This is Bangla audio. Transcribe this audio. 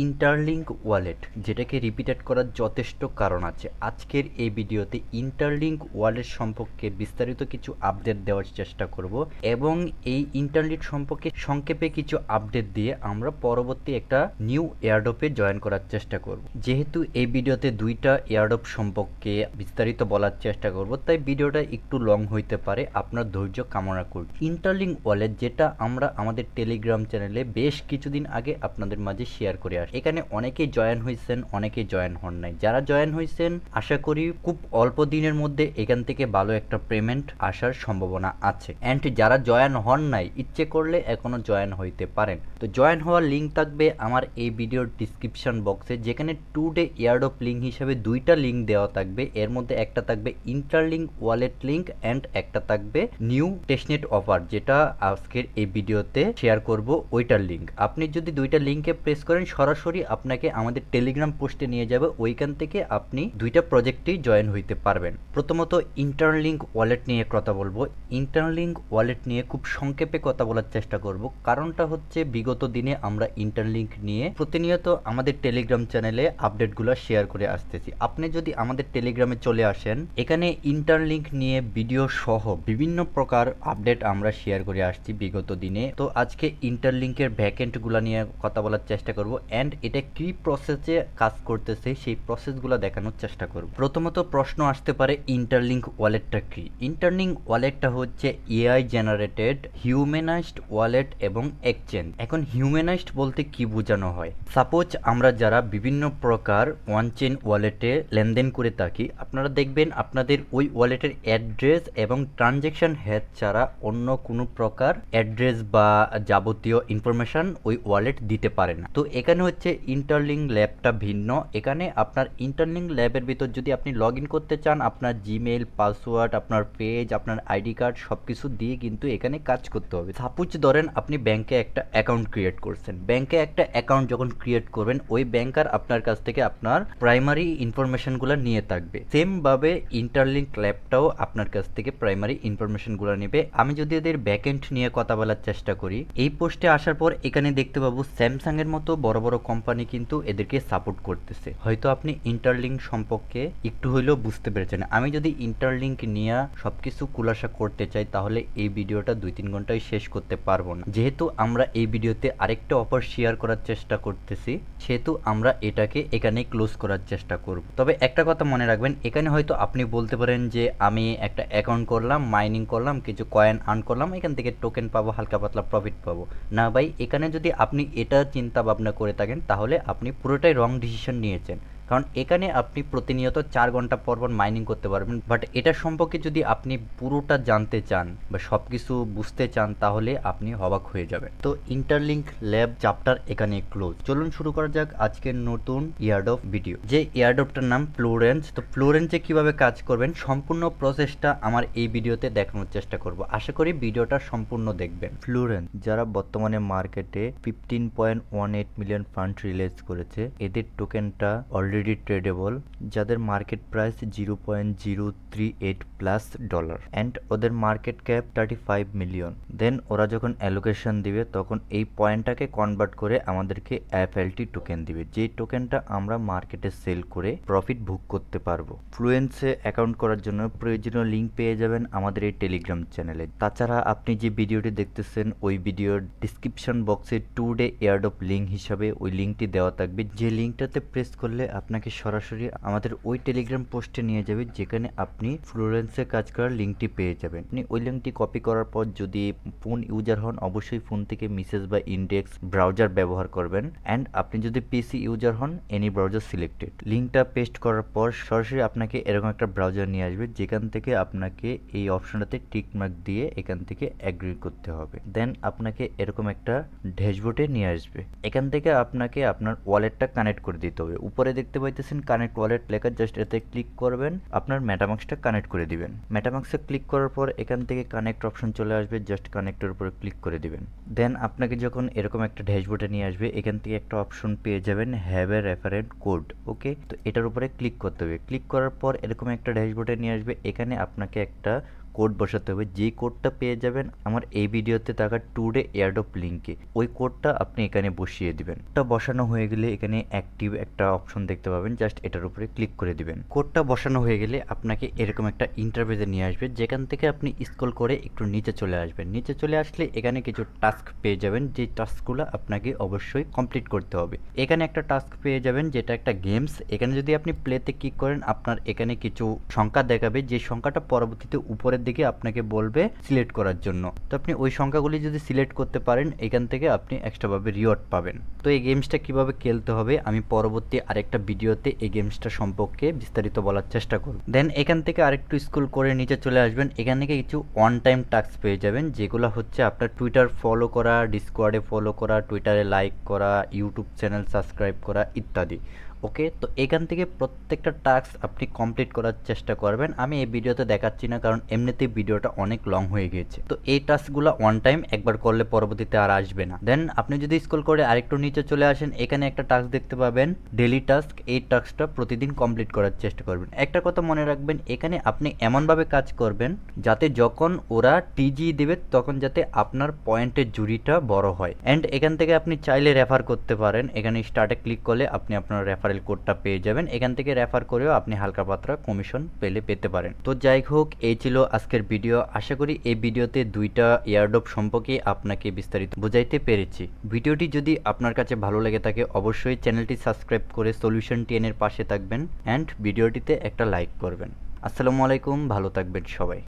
ইন্টারলিঙ্ক ওয়ালেট, যেটাকে রিপিটেড করার যথেষ্ট কারণ আছে। আজকের এই ভিডিওতে ইন্টারলিঙ্ক ওয়ালেট সম্পর্কে বিস্তারিত কিছু আপডেট দেওয়ার চেষ্টা করব এবং এই ইন্টারলিঙ্ক সম্পর্কে সংক্ষেপে কিছু আপডেট দিয়ে আমরা পরবর্তী একটা নিউ এয়ারড্রপে জয়েন করার চেষ্টা করব। যেহেতু এই ভিডিওতে দুইটা এয়ারড্রপ সম্পর্কে বিস্তারিত বলার চেষ্টা করব, তাই ভিডিওটা একটু লং হইতে পারে, আপনার ধৈর্য কামনা করি। ইন্টারলিঙ্ক ওয়ালেট, যেটা আমরা আমাদের টেলিগ্রাম চ্যানেলে বেশ কিছুদিন আগে আপনাদের মাঝে শেয়ার করে আসি। এখানে অনেকেই জয়েন হয়েছেন, অনেকেই জয়েন হন নাই। যারা জয়েন হয়েছেন, আশা করি খুব অল্প দিনের মধ্যে এখান থেকে ভালো একটা পেমেন্ট আসার সম্ভাবনা আছে। অ্যান্ড যারা জয়েন হন নাই, ইচ্ছে করলে এখনো জয়েন হইতে পারেন। তো জয়েন হওয়ার লিঙ্ক থাকবে আমার এই ভিডিওর ডিসক্রিপশন বক্সে, যেখানে টুডে এয়ারড্রপ লিঙ্ক হিসেবে দুইটা লিঙ্ক দেওয়া থাকবে। এর মধ্যে একটা থাকবে ইন্টারলিঙ্ক ওয়ালেট লিঙ্ক অ্যান্ড একটা থাকবে নিউ টেস্টনেট অফার, যেটা আজকের এই ভিডিওতে শেয়ার করব, ওইটার লিঙ্ক। আপনি যদি দুইটা লিঙ্কে প্রেস করেন, সরাসরি আপনাকে আমাদের টেলিগ্রাম পোস্টে নিয়ে যাবে। ওইখান থেকে আপনি দুইটা প্রজেক্টেই জয়েন হইতে পারবেন। প্রথমত ইন্টারলিঙ্ক ওয়ালেট নিয়ে কথা বলবো। ইন্টারলিঙ্ক ওয়ালেট নিয়ে খুব সংক্ষেপে কথা বলার চেষ্টা করব। কারণটা হচ্ছে, বিগত দিনে আমরা ইন্টারলিঙ্ক নিয়ে প্রতিনিয়ত আমাদের টেলিগ্রাম চ্যানেলে আপডেটগুলো শেয়ার করে আসতেছি। আপনি যদি আমাদের টেলিগ্রামে চলে আসেন, এখানে ইন্টারলিঙ্ক নিয়ে ভিডিও সহ বিভিন্ন প্রকার আপডেট আমরা শেয়ার করে আসছি বিগত দিনে। তো আজকে ইন্টারলিঙ্কের ভ্যাকেন্টগুলো নিয়ে কথা বলার চেষ্টা করব অ্যান্ড এটা কি প্রসেসে কাজ করতেছে সেই প্রসেসগুলো দেখানোর চেষ্টা করব। প্রথমত প্রশ্ন আসতে পারে, ইন্টারলিঙ্ক ওয়ালেটটা কি? ইন্টারলিঙ্ক ওয়ালেটটা হচ্ছে এআই জেনারেটেড হিউম্যানাইজড ওয়ালেট এবং এক্সচেঞ্জ। এখন হিউম্যানাইজড বলতে কি বোঝানো হয়? সাপোজ আমরা যারা বিভিন্ন প্রকার ওয়ান চেইন ওয়ালেটে লেনদেন করে থাকি, আপনারা দেখবেন আপনাদের ওই ওয়ালেটের অ্যাড্রেস এবং ট্রানজ্যাকশন হেড ছাড়া অন্য কোনো প্রকার অ্যাড্রেস বা যাবতীয় ইনফরমেশন ওই ওয়ালেট দিতে পারে না। তো এখানে হচ্ছে ইন্টারলিঙ্ক ল্যাবটা ভিন্ন। এখানে আপনার ইন্টারলিঙ্ক ল্যাবের ভিতর যদি আপনি লগ ইন করতে চান, আপনার জিমেইল, পাসওয়ার্ড, আপনার পেজ, আপনার আইডি কার্ড সবকিছু দিয়ে কিন্তু এখানে কাজ করতে হবে। সাপোজ ধরেন আপনি ব্যাংকে একটা অ্যাকাউন্ট ক্রিয়েট করছেন। ব্যাংকে একটা অ্যাকাউন্ট যখন ক্রিয়েট করবেন, ওই ব্যাংকার আপনার কাছ থেকে আপনার প্রাইমারি ইনফরমেশনগুলো নিয়ে থাকবে। সেম ভাবে ইন্টারলিঙ্ক ল্যাবটাও আপনার কাছ থেকে প্রাইমারি ইনফরমেশনগুলো নেবে। আমি যদি এদের ব্যাকএন্ড নিয়ে কথা বলার চেষ্টা করি, এই পোস্টে আসার পর এখানে দেখতে পাবো স্যামসাং এর মতো বড় বড় কোম্পানি কিন্তু এদেরকে সাপোর্ট করতেছে। হয়তো আপনি ইন্টারলিঙ্ক সম্পর্কে একটু হইলেও বুঝতে পেরেছেন। আমি যদি ইন্টারলিঙ্ক নিয়ে সবকিছু খুলাসা করতে চাই, তাহলে এই ভিডিওটা 2-3 ঘন্টায় শেষ করতে পারবো না। যেহেতু আমরা এই ভিডিওতে আরেকটা অফার শেয়ার করার চেষ্টা করতেছি, সেহেতু আমরা এটাকে এখানে ক্লোজ করার চেষ্টা করব। তবে একটা কথা মনে রাখবেন, এখানে হয়তো আপনি বলতে পারেন যে আমি একটা অ্যাকাউন্ট করলাম, মাইনিং করলাম, কিছু কয়েন আর্ন করলাম, এখান থেকে টোকেন পাবো, হালকা পাতলা প্রফিট পাবো। না ভাই, এখানে যদি আপনি এটা চিন্তা ভাবনা করে থাকেন, তাহলে আপনি পুরোটাই রং ডিসিশন নিয়েছেন। কারণ এখানে আপনি প্রতিনিয়ত 4 ঘন্টা পর পর মাইনিং করতে পারবেন। বাট এটা সম্পর্কে যদি আপনি পুরোটা জানতে চান বা সব কিছু বুঝতে চান, তাহলে আপনি অবাক হয়ে যাবেন। তো ইন্টারলিঙ্ক ল্যাব চ্যাপ্টার এখানে ক্লোজ। চলুন শুরু করা যাক আজকের নতুন এয়ারড্রপ ভিডিও। যে এয়ারড্রপটার নাম ফ্লোরেন্স। তো ফ্লোরেন্সে কিভাবে কাজ করবেন, সম্পূর্ণ প্রসেসটা আমার এই ভিডিওতে দেখানোর চেষ্টা করব। আশা করি ভিডিওটা সম্পূর্ণ দেখবেন। ফ্লোরেন্স, যারা বর্তমানে মার্কেটে 15.18 মিলিয়ন ফান্ড রিলিজ করেছে, এদের টোকেনটা অলরেডি ট্রেডেবল, যাদের মার্কেট প্রাইস $0.038+ অ্যান্ড ওদের মার্কেট ক্যাপ 35 মিলিয়ন। দেন ওরা যখন অ্যালোকেশন দিবে, তখন এই পয়েন্টটাকে কনভার্ট করে আমাদেরকে এফএলটি টোকেন দিবে, যেই টোকেনটা আমরা মার্কেটে সেল করে প্রফিট ভোগ করতে পারবো। ফ্লুয়েন্সে অ্যাকাউন্ট করার জন্য প্রয়োজনীয় লিঙ্ক পেয়ে যাবেন আমাদের এই টেলিগ্রাম চ্যানেলে। তাছাড়া আপনি যে ভিডিওটি দেখতেছেন, ওই ভিডিওর ডিসক্রিপশন বক্সে টুডে এয়ারড্রপ লিঙ্ক হিসাবে ওই লিঙ্কটি দেওয়া থাকবে। যে লিঙ্কটাতে প্রেস করলে আপনাকে সরাসরি আমাদের ওই টেলিগ্রাম পোস্টে নিয়ে যাবে, যেখানে আপনি ফ্লোরেন্সে কাজ করার লিঙ্কটি পেয়ে যাবেন। আপনি ওই লিঙ্কটি কপি করার পর যদি ফোন ইউজার হন, অবশ্যই ফোন থেকে মেসেজ বা ইন্ডেক্স ব্রাউজার ব্যবহার করবেন। অ্যান্ড আপনি যদি পিসি ইউজার হন, এনি ব্রাউজার সিলেক্টেড। লিঙ্কটা পেস্ট করার পর সরাসরি আপনাকে এরকম একটা ব্রাউজার নিয়ে আসবে, যেখান থেকে আপনাকে এই অপশনটাতে টিক মার্ক দিয়ে এখান থেকে অ্যাগ্রি করতে হবে। দেন আপনাকে এরকম একটা ড্যাশবোর্ডে নিয়ে আসবে। এখান থেকে আপনাকে আপনার ওয়ালেটটা কানেক্ট করে দিতে হবে। উপরে দেখতে পাইতেছেন কানেক্ট ওয়ালেট লেখা, জাস্ট এতে ক্লিক করবেন, আপনার মেটামাক্সটা কানেক্ট করে দিবেন। মেটামাক্সে ক্লিক করার পর এখান থেকে কানেক্ট অপশন চলে আসবে, জাস্ট কানেক্টের উপরে ক্লিক করে দিবেন। দেন আপনাকে যখন এরকম একটা ড্যাশবোর্ডে নিয়ে আসবে, এখান থেকে একটা অপশন পেয়ে যাবেন হ্যাভ এ রেফারেন্ট কোড। ওকে, তো এটার উপরে ক্লিক করতে হবে। ক্লিক করার পর এরকম একটা ড্যাশবোর্ডে নিয়ে আসবে। এখানে আপনাকে একটা কোড বসাতে হবে, যেই কোডটা পেয়ে যাবেন আমার এই ভিডিওতে থাকা টুডে এয়ারড্রপ লিঙ্কে, ওই কোডটা আপনি এখানে বসিয়ে দিবেন। কোডটা বসানো হয়ে গেলে এখানে অ্যাক্টিভ একটা অপশন দেখতে পাবেন, জাস্ট এটার উপরে ক্লিক করে দিবেন। কোডটা বসানো হয়ে গেলে আপনাকে এরকম একটা ইন্টারফেসে নিয়ে আসবে, যেখান থেকে আপনি স্ক্রল করে একটু নিচে চলে আসবেন। নিচে চলে আসলে এখানে কিছু টাস্ক পেয়ে যাবেন, যে টাস্কগুলো আপনাকে অবশ্যই কমপ্লিট করতে হবে। এখানে একটা টাস্ক পেয়ে যাবেন যেটা একটা গেমস। এখানে যদি আপনি প্লেতে ক্লিক করেন আপনার এখানে কিছু সংখ্যা দেখাবে, যে সংখ্যাটা পরবর্তীতে উপরের দিকে আপনাকে বলবে সিলেক্ট করার জন্য। তো আপনি ওই সংখ্যাগুলি যদি সিলেক্ট করতে পারেন এখান থেকে আপনি এক্সট্রাভাবে রিওয়ার্ড পাবেন। তো এই গেমসটা কিভাবে খেলতে হবে আমি পরবর্তী আরেকটা ভিডিওতে এই গেমসটা সম্পর্কে বিস্তারিত বলার চেষ্টা করব। দেন এখান থেকে আরেকটু স্ক্রল করে নিচে চলে আসবেন, এখান থেকে কিছু ওয়ান টাইম টাস্ক পেয়ে যাবেন, যেগুলো হচ্ছে আপনার টুইটার ফলো করা, ডিসকর্ডে ফলো করা, টুইটারে লাইক করা, ইউটিউব চ্যানেল সাবস্ক্রাইব করা ইত্যাদি। ওকে, তো এখান থেকে প্রত্যেকটা টাস্ক আপনি কমপ্লিট করার চেষ্টা করবেন। আমি এই ভিডিওতে দেখাচ্ছি না, কারণ এমনিতেই ভিডিওটা অনেক লং হয়ে গিয়েছে। তো এই টাস্কগুলো ওয়ান টাইম একবার করলে পরবর্তীতে আর আসবে না। দেন আপনি যদি স্ক্রল করে আরেকটু নিচে চলে আসেন, এখানে একটা টাস্ক দেখতে পাবেন ডেইলি টাস্ক। এই টাস্কটা প্রতিদিন কমপ্লিট করার চেষ্টা করবেন। একটা কথা মনে রাখবেন, এখানে আপনি এমনভাবে কাজ করবেন যাতে যখন ওরা টিজি দেবে তখন যাতে আপনার পয়েন্টের জুড়িটা বড় হয়। অ্যান্ড এখান থেকে আপনি চাইলে রেফার করতে পারেন। এখানে স্টার্টে ক্লিক করলে আপনি আপনার রেফার কোডটা পেয়ে যাবেন, এখান থেকে রেফার করেও আপনি হালকা পাতলা কমিশন পেতে পারেন। তো যাই হোক, এই ছিল আজকের ভিডিও। আশা করি এই ভিডিওতে দুইটা এয়ারড্রপ সম্পর্কে আপনাকে বিস্তারিত বোঝাইতে পেরেছি। ভিডিওটি যদি আপনার কাছে ভালো লেগে থাকে অবশ্যই চ্যানেলটি সাবস্ক্রাইব করে সলিউশন 10 এর পাশে থাকবেন অ্যান্ড ভিডিওটিতে একটা লাইক করবেন। আসসালামু আলাইকুম, ভালো থাকবেন সবাই।